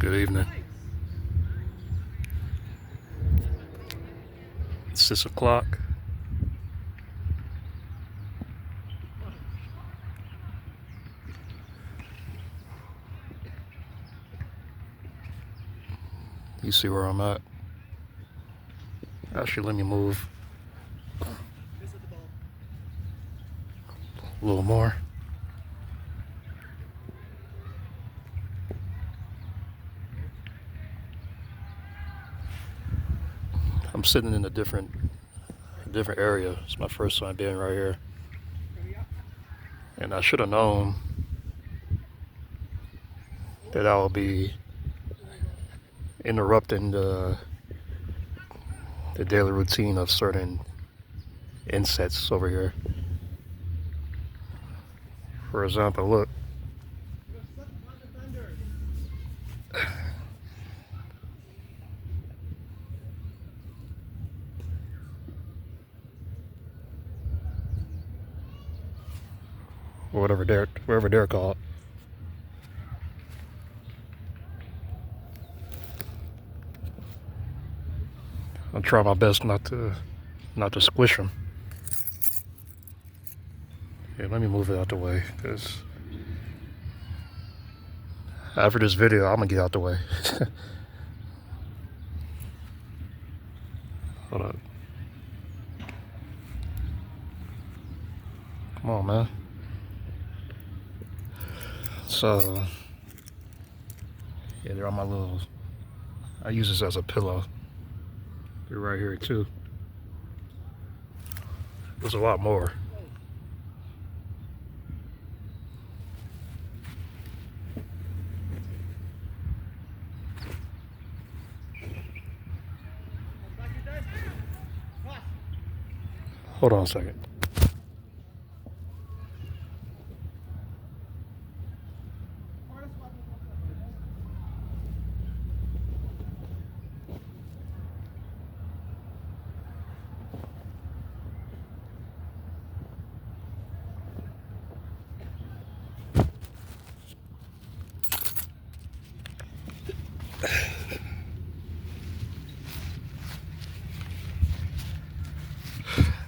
Good evening. It's 6 o'clock. You see where I'm at? Actually, let me move a little more. I'm sitting in a different area. It's my first time being right here. And I should have known that I will be interrupting the daily routine of certain insects over here. For example, look. Or whatever they're called. I'll try my best not to squish them. Yeah, let me move it out the way, because after this video, I'm gonna get out the way. Hold up. Come on, man. So, yeah, they're on my little, I use this as a pillow. They're right here too. There's a lot more. Hold on a second.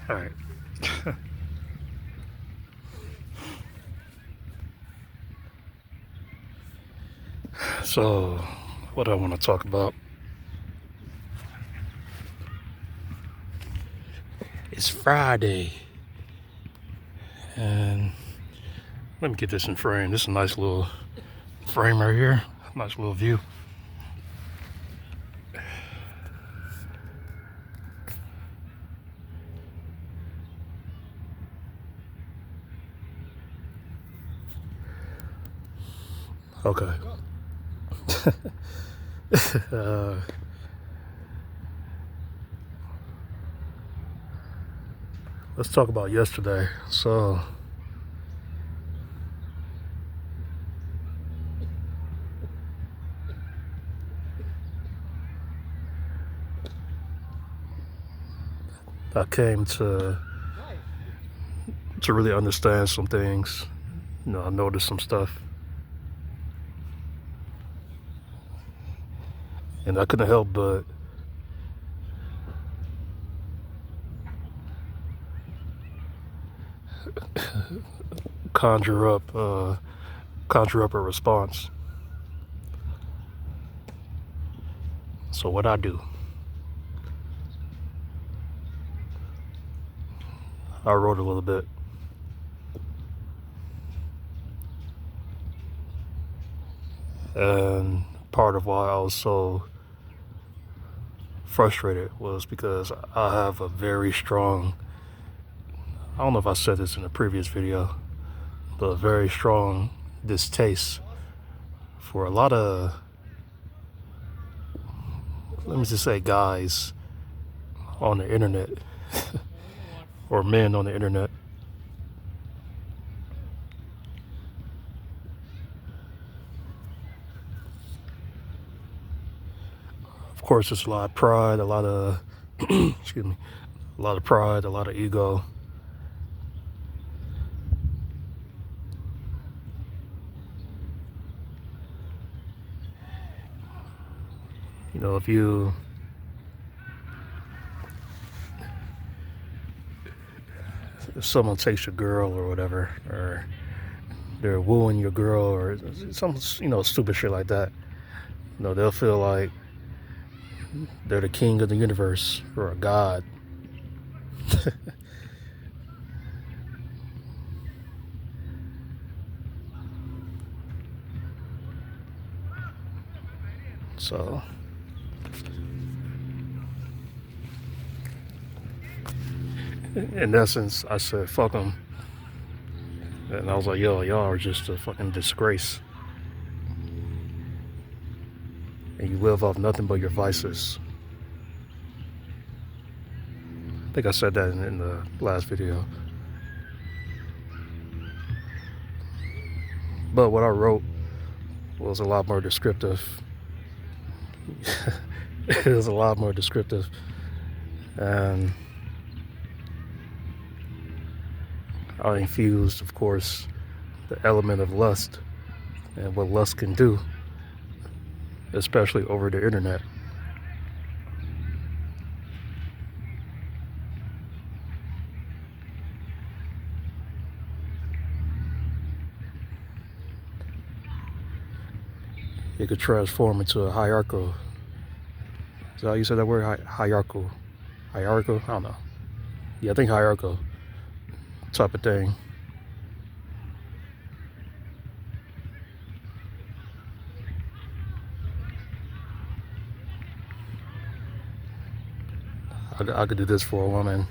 All right. So, what I want to talk about is Friday. And let me get this in frame. This is a nice little frame right here. Nice little view. Okay. Let's talk about yesterday. So, I came to really understand some things. You know, I noticed some stuff. And I couldn't help but conjure up a response. So what I do, I wrote a little bit. And part of why I was so frustrated was because I have a very strong, I don't know if I said this in a previous video, but a very strong distaste for a lot of, let me just say, guys on the internet or men on the internet. Of course, there's a lot of pride, a lot of, excuse me, a lot of pride, a lot of ego. You know, if someone takes your girl or whatever, or they're wooing your girl or some, you know, stupid shit like that, you know, they'll feel like they're the king of the universe or a god. So in essence, I said, fuck them. And I was like, yo, y'all are just a fucking disgrace. And you live off nothing but your vices. I think I said that in the last video. But what I wrote was a lot more descriptive. It was a lot more descriptive. And I infused, of course, the element of lust and what lust can do, especially over the internet. It could transform into a hierarchical. Is that how you said that word? Hierarchical? Hierarchical? I don't know. Yeah, I think hierarchical type of thing. I could do this for a woman,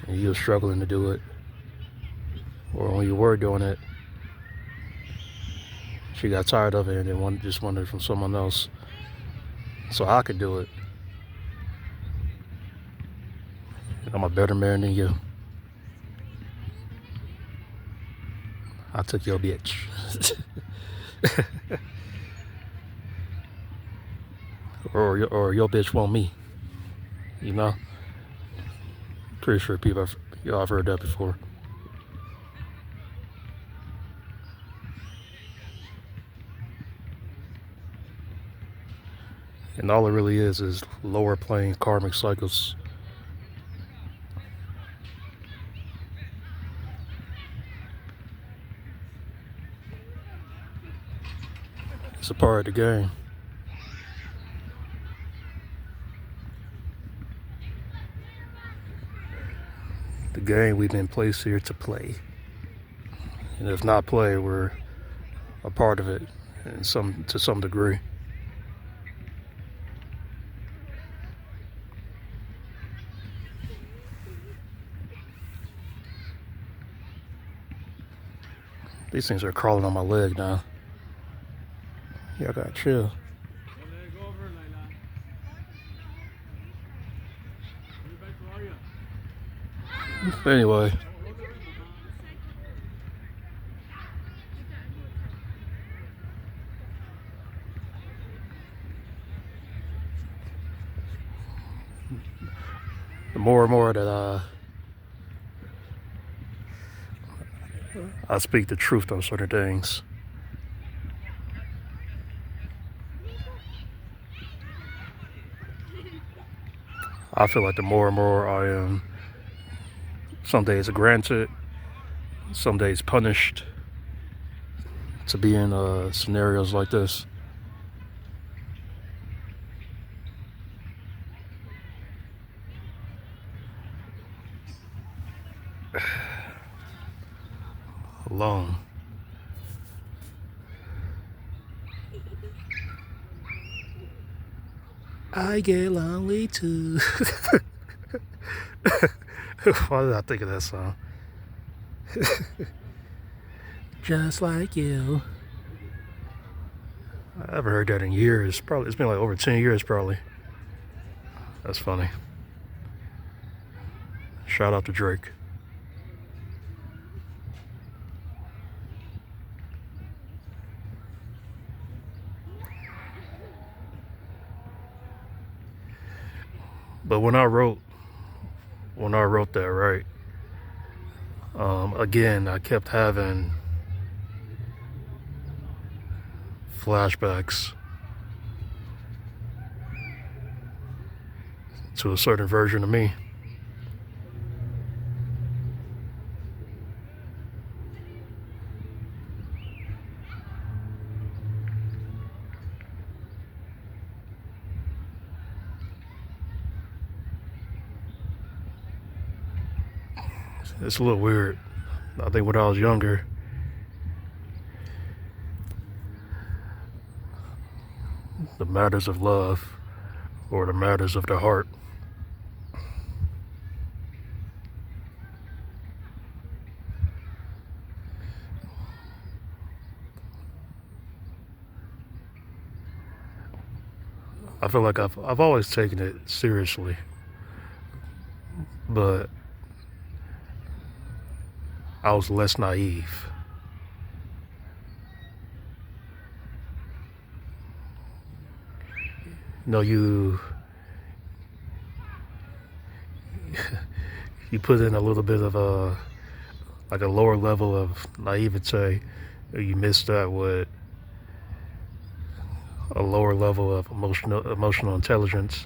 and you're struggling to do it. Or when you were doing it, she got tired of it and then just wanted it from someone else. So I could do it. I'm a better man than you. I took your bitch. or your bitch want me. You know? Pretty sure y'all have heard that before. And all it really is lower plane karmic cycles. It's a part of the game. The game we've been placed here to play. And if not play, we're a part of it to some degree. These things are crawling on my leg now. Y'all gotta chill. Anyway. The more and more that I speak the truth on certain things, I feel like the more and more I am some days granted, some days punished to be in scenarios like this. Alone. I get lonely too. Why did I think of that song? Just like you. I haven't heard that in years. Probably it's been like over 10 years probably. That's funny. Shout out to Drake. But when I wrote that, right, again, I kept having flashbacks to a certain version of me. It's a little weird. I think when I was younger, the matters of love or the matters of the heart, I feel like I've always taken it seriously, but I was less naive. You know, you put in a little bit of a lower level of naivete, you mix that with a lower level of emotional intelligence.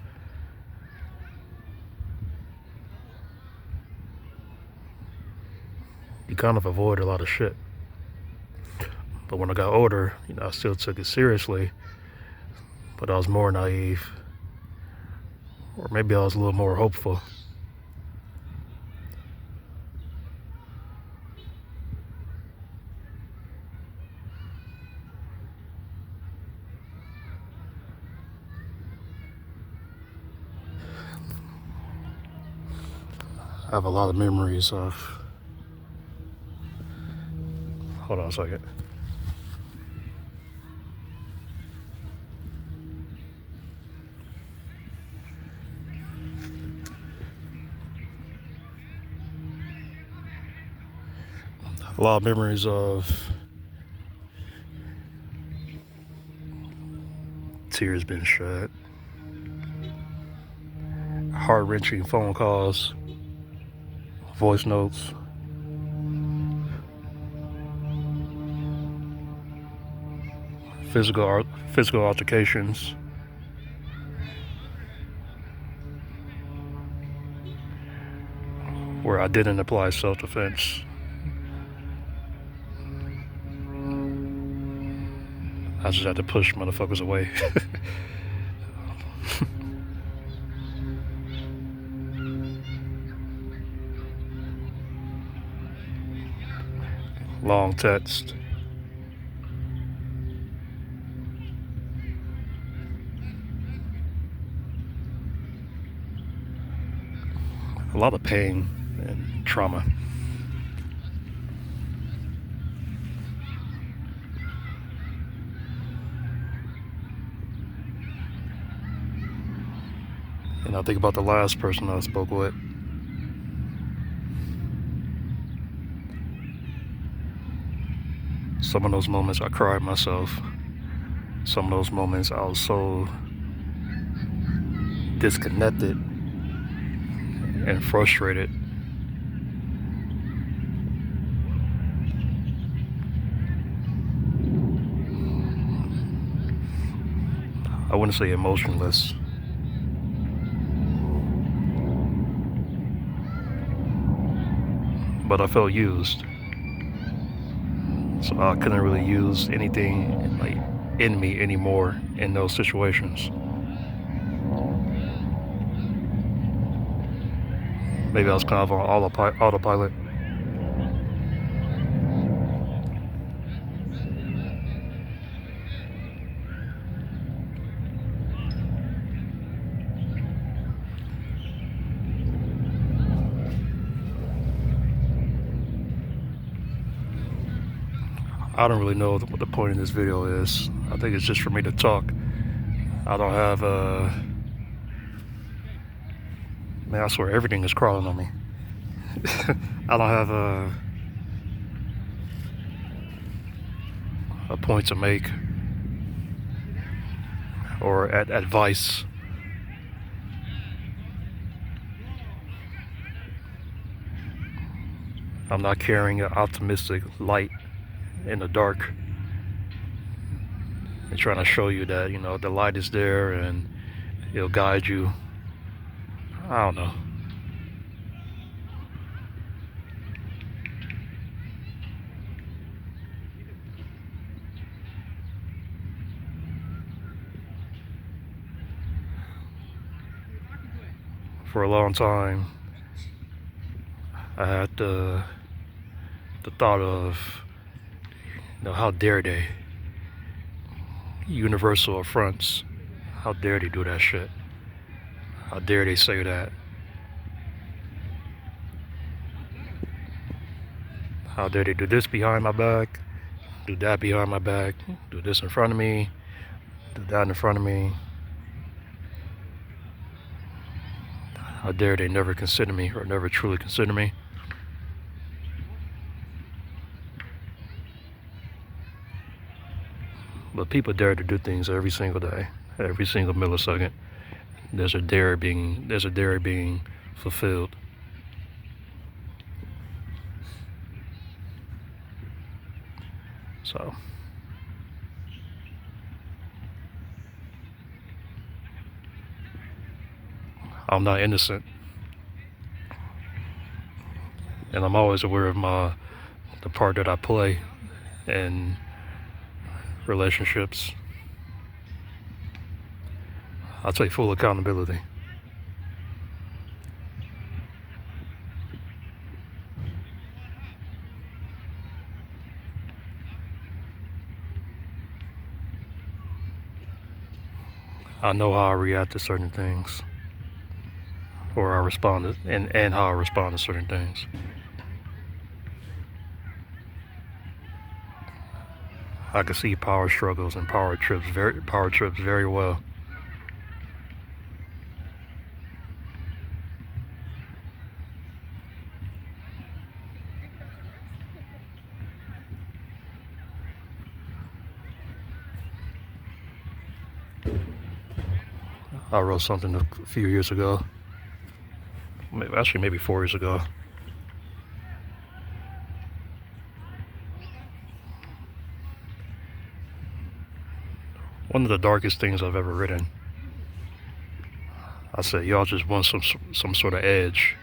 You kind of avoid a lot of shit. But when I got older, I still took it seriously, but I was more naive, or maybe I was a little more hopeful. I have a lot of memories of. Hold on a second. A lot of memories of tears being shed, heart-wrenching phone calls, voice notes, physical altercations, where I didn't apply self-defense. I just had to push motherfuckers away. Long text. A lot of pain and trauma. And I think about the last person I spoke with. Some of those moments I cried myself. Some of those moments I was so disconnected and frustrated. I wouldn't say emotionless. But I felt used. So I couldn't really use anything like in me anymore in those situations. Maybe I was kind of on autopilot. I don't really know what the point of this video is. I think it's just for me to talk. I don't have man, I swear everything is crawling on me. I don't have a point to make or advice. I'm not carrying an optimistic light in the dark and trying to show you that the light is there and it'll guide you I don't know. For a long time, I had the thought of, how dare they? Universal affronts. How dare they do that shit? How dare they say that? How dare they do this behind my back, do that behind my back, do this in front of me, do that in front of me? How dare they never consider me or never truly consider me? But people dare to do things every single day, every single millisecond. There's a dare being fulfilled. So I'm not innocent, and I'm always aware of the part that I play in relationships. I take full accountability. I know how I react to certain things, or I respond to, and how I respond to certain things. I can see power struggles and power trips very well. I wrote something a few years ago, maybe 4 years ago. One of the darkest things I've ever written. I said, y'all just want some sort of edge.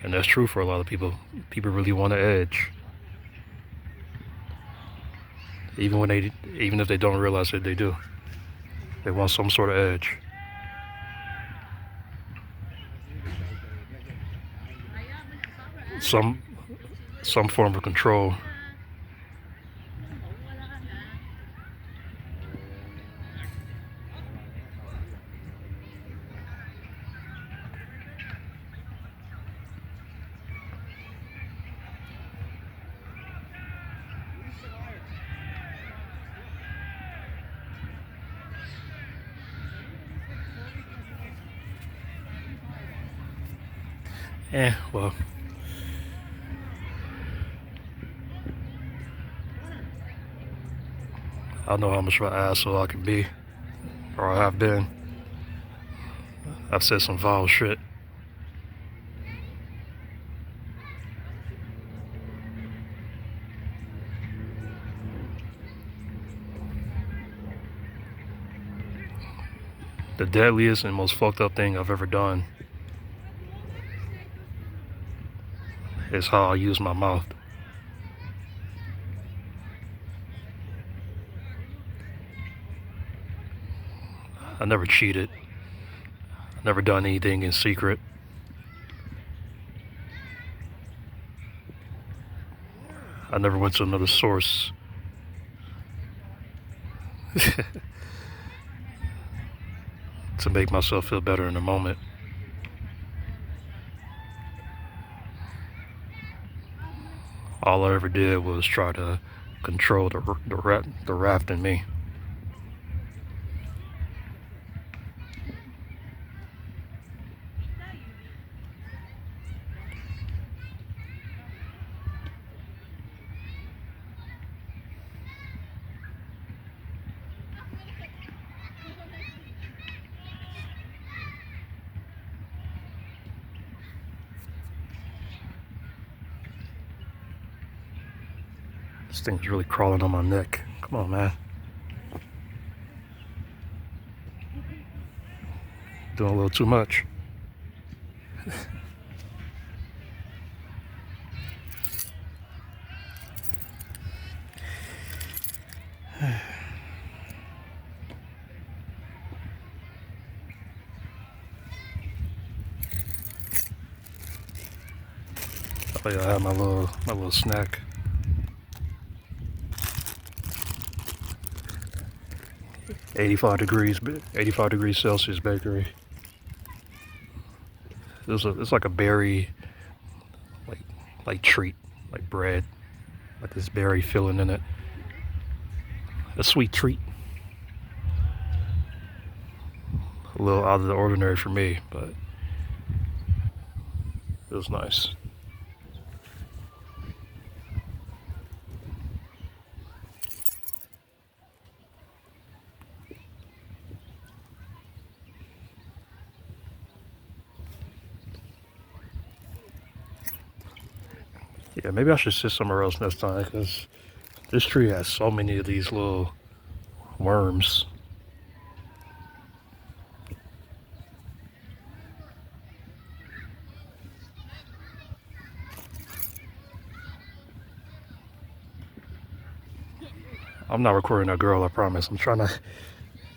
And that's true for a lot of people. People really want an edge. Even if they don't realize it, they do. They want some sort of edge. Some form of control. Well, I know how much of an asshole I can be, or I have been. I've said some vile shit. The deadliest and most fucked up thing I've ever done is how I use my mouth. I never cheated. I never done anything in secret. I never went to another source. To make myself feel better in the moment. All I ever did was try to control the raft in me. This thing's really crawling on my neck. Come on, man. Doing a little too much. Oh yeah, I have my little snack. $85 degrees Celsius bakery. It's like a berry, like treat, like bread, like this berry filling in it. A sweet treat. A little out of the ordinary for me, but it was nice. Yeah, maybe I should sit somewhere else next time because this tree has so many of these little worms. I'm not recording that girl, I promise. I'm trying to,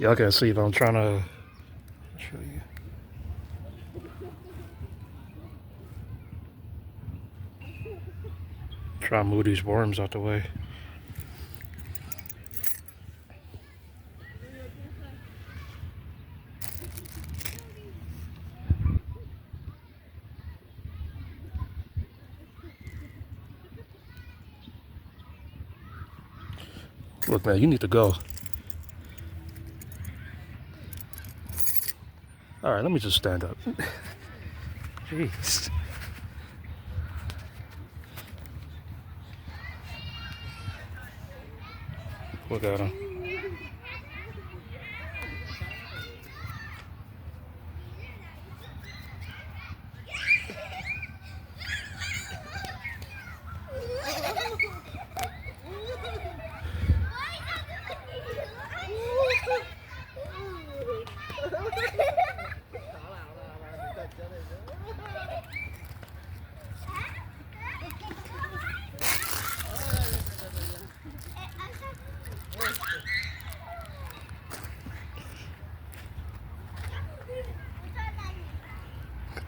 y'all can see, but I'm trying to show you. Try to move these worms out the way. Look, man, you need to go. All right, let me just stand up. Jeez. Look at him.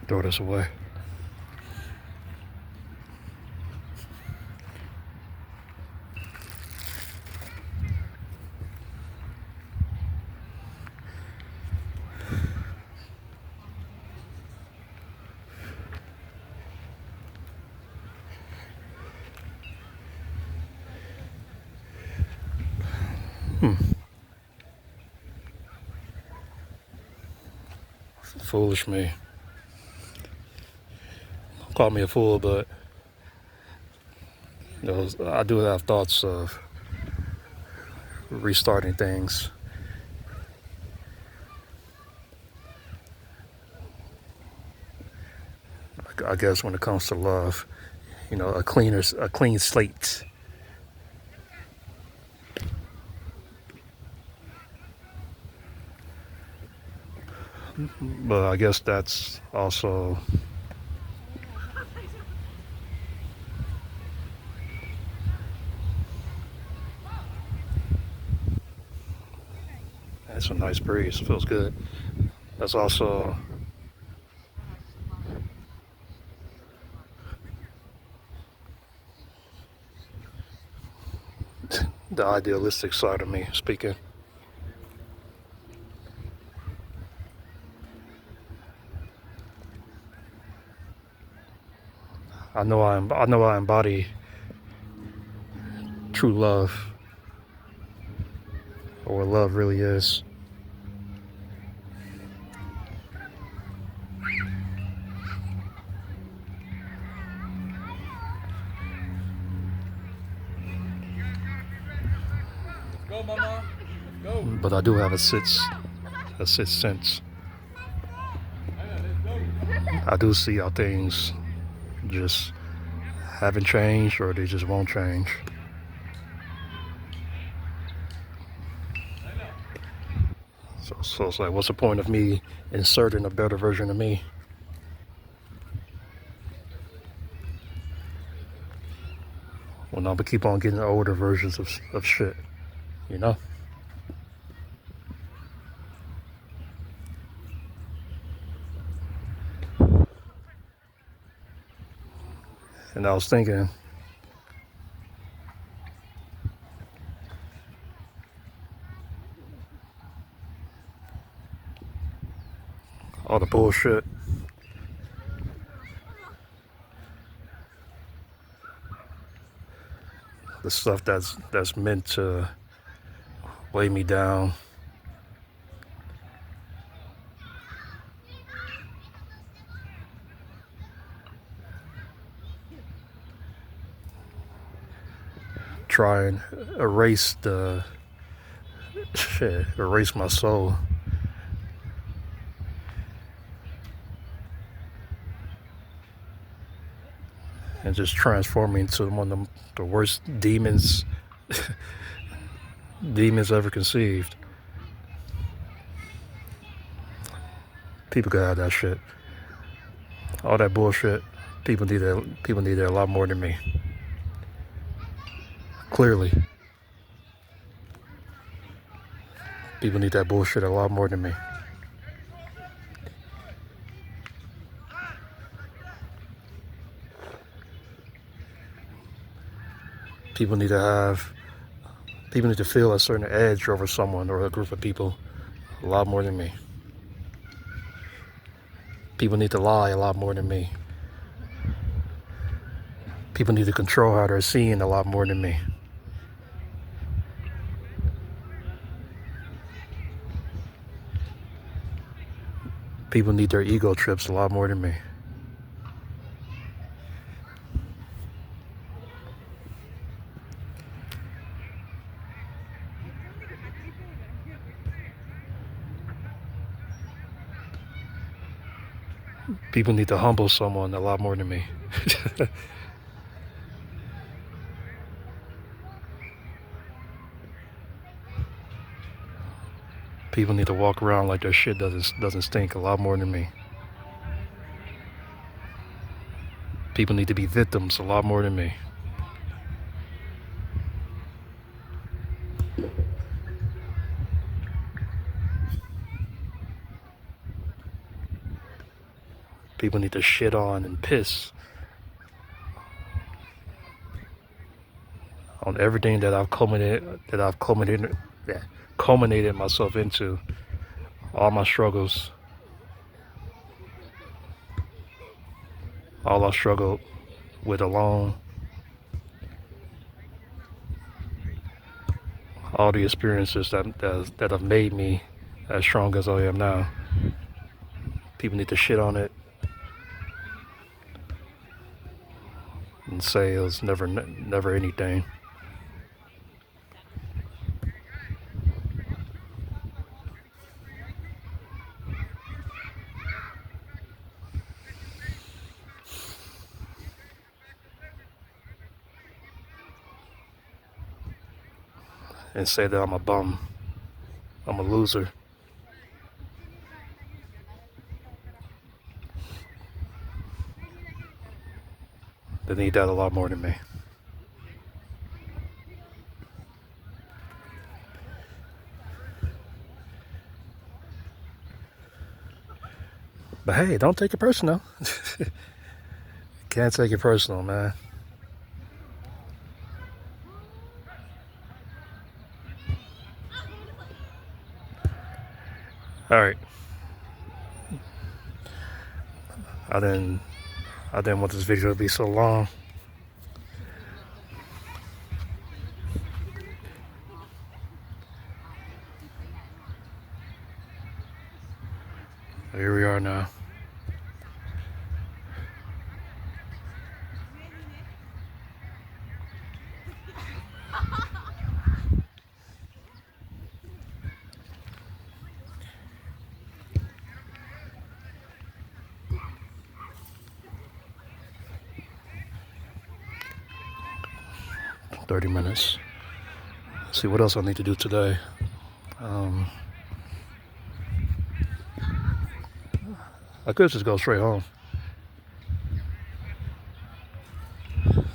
Throw this away. Foolish me. Call me a fool, but I do have thoughts of restarting things. I guess when it comes to love, a clean slate. But I guess that's also it's a nice breeze. Feels good. That's also the idealistic side of me speaking. I know I embody true love, or what love really is. Go, mama. Go. But I do have a sixth sense. I do see how things just haven't changed, or they just won't change. So it's like, what's the point of me inserting a better version of me? when I'm gonna keep on getting older versions of shit, you know? And I was thinking, all the bullshit, the stuff that's meant to weigh me down, try and erase erase my soul. And just transform me into one of the worst demons ever conceived. People could have that shit. All that bullshit. People need it a lot more than me. Clearly. People need that bullshit a lot more than me. People need to feel a certain edge over someone or a group of people a lot more than me. People need to lie a lot more than me. People need to control how they're seen a lot more than me. People need their ego trips a lot more than me. People need to humble someone a lot more than me. People need to walk around like their shit doesn't stink a lot more than me. People need to be victims a lot more than me. People need to shit on and piss on everything that I've culminated myself into, all my struggles, all I struggled with alone, all the experiences that have made me as strong as I am now. People need to shit on it and say it was never anything. And say that I'm a bum, I'm a loser. They need that a lot more than me. But hey, don't take it personal. Can't take it personal, man. All right. I didn't want this video to be so long. Here we are now. $30. Let's see what else I need to do today. I could just go straight home.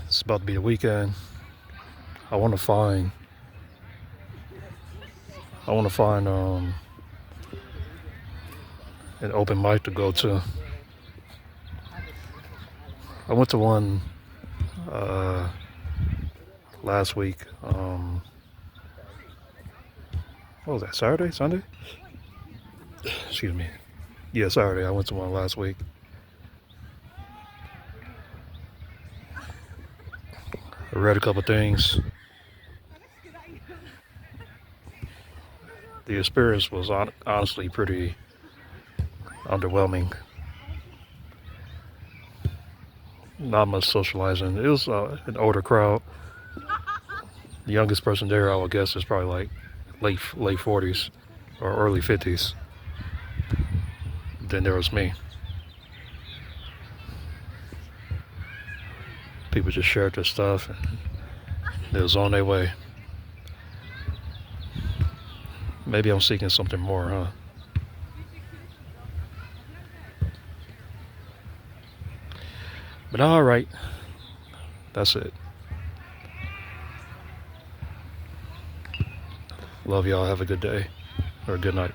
It's about to be the weekend. I want to find an open mic to go to. I went to one last week. What was that? Saturday? Sunday? Excuse me. Yeah, Saturday. I went to one last week. I read a couple things. The experience was honestly pretty underwhelming. Not much socializing. It was an older crowd. The youngest person there, I would guess, is probably like late 40s or early 50s. Then there was me. People just shared their stuff and they was on their way. Maybe I'm seeking something more, huh? But all right, that's it. Love y'all. Have a good day or a good night.